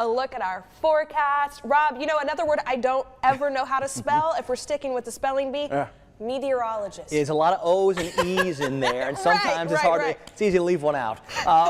a look at our forecast. Rob, you know another word I don't ever know how to spell if we're sticking with the spelling bee? Meteorologist. There's a lot of O's and E's in there, and sometimes it's easy to leave one out.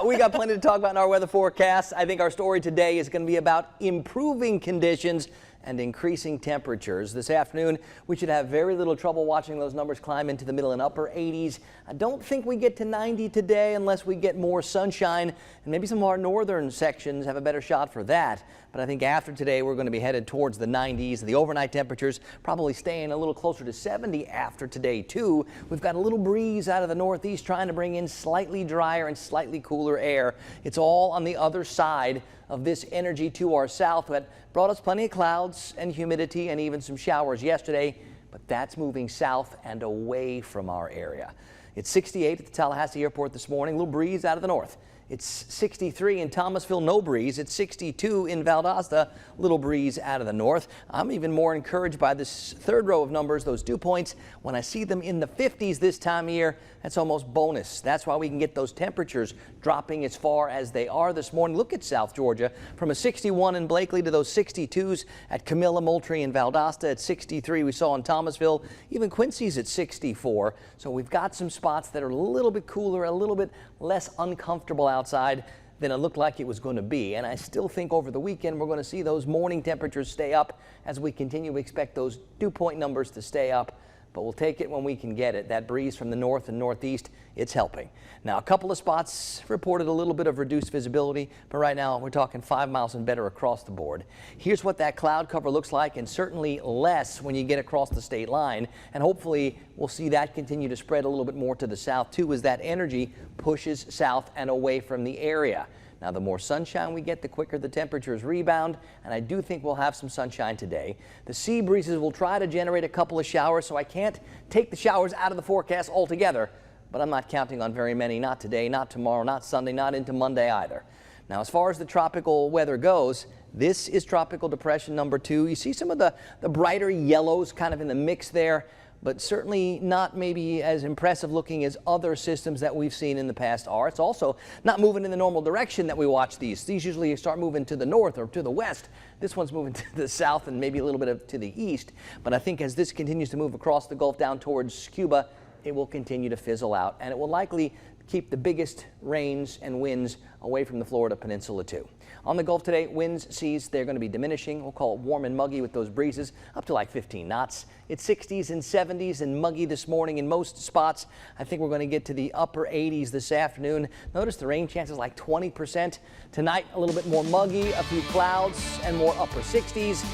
We got plenty to talk about in our weather forecast. I think our story today is going to be about improving conditions and increasing temperatures. This afternoon, we should have very little trouble watching those numbers climb into the middle and upper 80s. I don't think we get to 90 today unless we get more sunshine, and maybe some of our northern sections have a better shot for that. But I think after today, we're going to be headed towards the 90s. The overnight temperatures probably staying a little closer to 70 after today, too. We've got a little breeze out of the northeast trying to bring in slightly drier and slightly cooler air. It's all on the other side of this energy to our south that brought us plenty of clouds and humidity and even some showers yesterday, but that's moving south and away from our area. It's 68 at the Tallahassee airport this morning, a little breeze out of the north. It's 63 in Thomasville, no breeze. It's 62 in Valdosta, little breeze out of the north. I'm even more encouraged by this third row of numbers, those dew points. When I see them in the 50s this time of year, that's almost bonus. That's why we can get those temperatures dropping as far as they are this morning. Look at South Georgia, from a 61 in Blakely to those 62s at Camilla, Moultrie, and Valdosta at 63. We saw in Thomasville, even Quincy's at 64. So we've got some spots that are a little bit cooler, a little bit less uncomfortable outside than it looked like it was going to be. And I still think over the weekend we're going to see those morning temperatures stay up as we continue to expect those dew point numbers to stay up. But we'll take it when we can get it. That breeze from the north and northeast, it's helping. Now, a couple of spots reported a little bit of reduced visibility, but right now we're talking 5 miles and better across the board. Here's what that cloud cover looks like, and certainly less when you get across the state line. And hopefully we'll see that continue to spread a little bit more to the south too as that energy pushes south and away from the area. Now, the more sunshine we get, the quicker the temperatures rebound, and I do think we'll have some sunshine today. The sea breezes will try to generate a couple of showers, so I can't take the showers out of the forecast altogether, but I'm not counting on very many, not today, not tomorrow, not Sunday, not into Monday either. Now, as far as the tropical weather goes, this is tropical depression number 2. You see some of the brighter yellows kind of in the mix there, but certainly not maybe as impressive looking as other systems that we've seen in the past are. It's also not moving in the normal direction that we watch these. These usually start moving to the north or to the west. This one's moving to the south and maybe a little bit to the east. But I think as this continues to move across the Gulf down towards Cuba, it will continue to fizzle out, and it will likely keep the biggest rains and winds away from the Florida Peninsula too. On the Gulf today, winds, seas, they're going to be diminishing. We'll call it warm and muggy with those breezes up to like 15 knots. It's 60s and 70s and muggy this morning in most spots. I think we're going to get to the upper 80s this afternoon. Notice the rain chances like 20%. Tonight, a little bit more muggy, a few clouds and more upper 60s.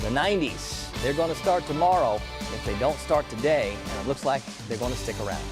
The 90s, they're going to start tomorrow if they don't start today, and it looks like they're going to stick around.